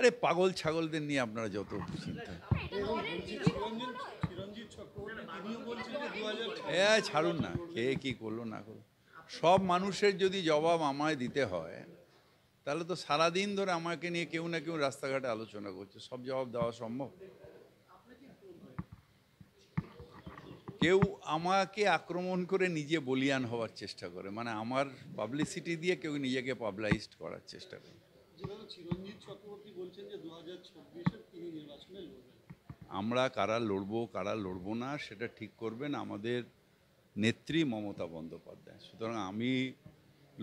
আরে পাগল ছাগলদের নিয়ে আপনারা যত চিন্তা ছাড়ুন না, কে কি করলো না করলো, সব মানুষের যদি জবাব আমায় দিতে হয় তাহলে তো সারাদিন ধরে আমাকে নিয়ে কেউ না কেউ রাস্তাঘাটে আলোচনা করছে, সব জবাব দেওয়া সম্ভব? কেউ আমাকে আক্রমণ করে নিজে বলিয়ান হওয়ার চেষ্টা করে, মানে আমার পাবলিসিটি দিয়ে কেউ নিজেকে পাবলাইজড করার চেষ্টা করে। চিরঞ্জিত চক্রবর্তী বলছেন যে 2024-এ তিনি নির্বাচনে লড়বেন। আমরা কারা লড়বো কারা লড়বো না সেটা ঠিক করবেন আমাদের নেত্রী মমতা বন্দ্যোপাধ্যায়। সুতরাং আমি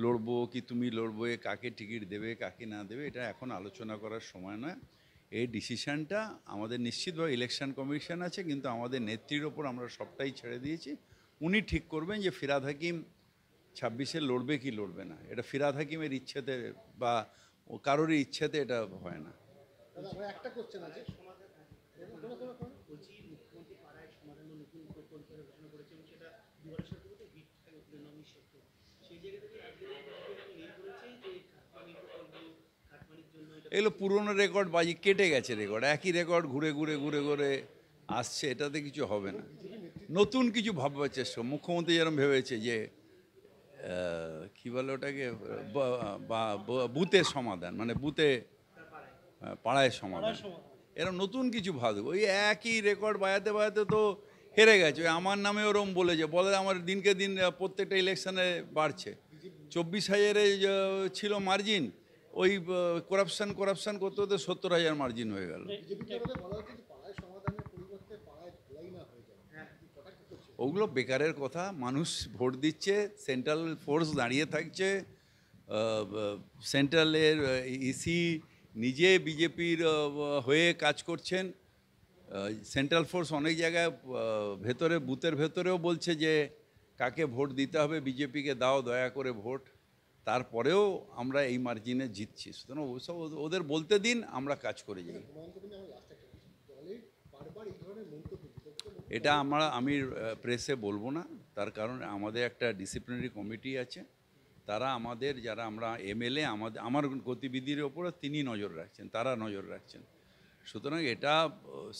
লড়বো কি তুমি লড়বো, কাকে টিকিট দেবে কাকে না দেবে এটা এখন আলোচনা করার সময় নয়। এই ডিসিশানটা আমাদের নিশ্চিতভাবে ইলেকশন কমিশন আছে, কিন্তু আমাদের নেত্রীর ওপর আমরা সবটাই ছেড়ে দিয়েছি। উনি ঠিক করবেন যে ফিরহাদ হাকিম 26-এ লড়বে কি লড়বে না। এটা ফিরহাদ হাকিমের ইচ্ছেতে বা কারোরই ইচ্ছেতে এটা হয় না। একটা কোশ্চেন আছে, এগুলো পুরনো রেকর্ড বাজি কেটে গেছে, রেকর্ড একই রেকর্ড ঘুরে ঘুরে ঘুরে ঘুরে আসছে, এটাতে কিছু হবে না। নতুন কিছু ভাববার চেষ্টা, মুখ্যমন্ত্রী যেরকম ভেবেছে যে কী বলে ওটাকে বুথের সমাধান, মানে বুথে পাড়ায় সমাধান, এরকম নতুন কিছু ভাববে। ওই একই রেকর্ড বাজাতে বাজাতে তো হেরে গেছে। ওই আমার নামে ওরম বলেছে, বলে আমার দিনকে দিন প্রত্যেকটা ইলেকশনে বাড়ছে। 24,000-এ ছিল মার্জিন, ওই করাপশান করতে করতে 70,000 মার্জিন হয়ে গেল। ওগুলো বেকারের কথা, মানুষ ভোট দিচ্ছে, সেন্ট্রাল ফোর্স দাঁড়িয়ে থাকছে, সেন্ট্রালের ইসি নিজে বিজেপির হয়ে কাজ করছেন, সেন্ট্রাল ফোর্স অনেক জায়গায় ভেতরে বুথের ভেতরেও বলছে যে কাকে ভোট দিতে হবে, বিজেপিকে দাও দয়া করে ভোট, তারপরেও আমরা এই মার্জিনে জিতছি। সুতরাং ওসব ওদের বলতে দিন, আমরা কাজ করে যাই। এটা আমি প্রেসে বলবো না, তার কারণ আমাদের একটা ডিসিপ্লিনারি কমিটি আছে, তারা আমাদের যারা আমরা এমএলএ, আমার গতিবিধির ওপরে তিনি নজর রাখছেন, তারা নজর রাখছেন। সুতরাং এটা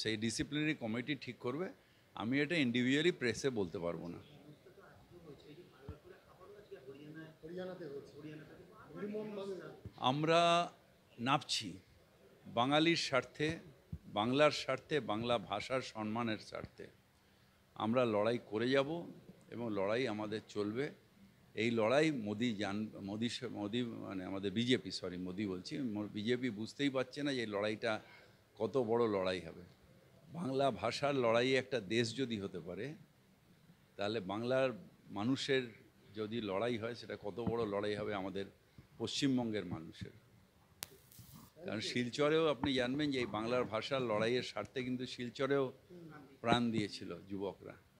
সেই ডিসিপ্লিনারি কমিটি ঠিক করবে, আমি এটা ইন্ডিভিজুয়ালি প্রেসে বলতে পারবো না। আমরা নাপছি বাঙালির স্বার্থে, বাংলার স্বার্থে, বাংলা ভাষার সম্মানের স্বার্থে আমরা লড়াই করে যাব এবং লড়াই আমাদের চলবে। এই লড়াই মোদি মানে আমাদের মোদি বলছি, বিজেপি বুঝতেই পারছে না যে এই লড়াইটা কত বড় লড়াই হবে। বাংলা ভাষার লড়াই একটা দেশ যদি হতে পারে, তাহলে বাংলার মানুষের যদি লড়াই হয় সেটা কত বড় লড়াই হবে আমাদের পশ্চিমবঙ্গের মানুষের। কারণ শিলচরেও আপনি জানবেন যে এই বাংলার ভাষার লড়াইয়ের স্বার্থে কিন্তু শিলচরেও প্রাণ দিয়েছিল যুবকরা।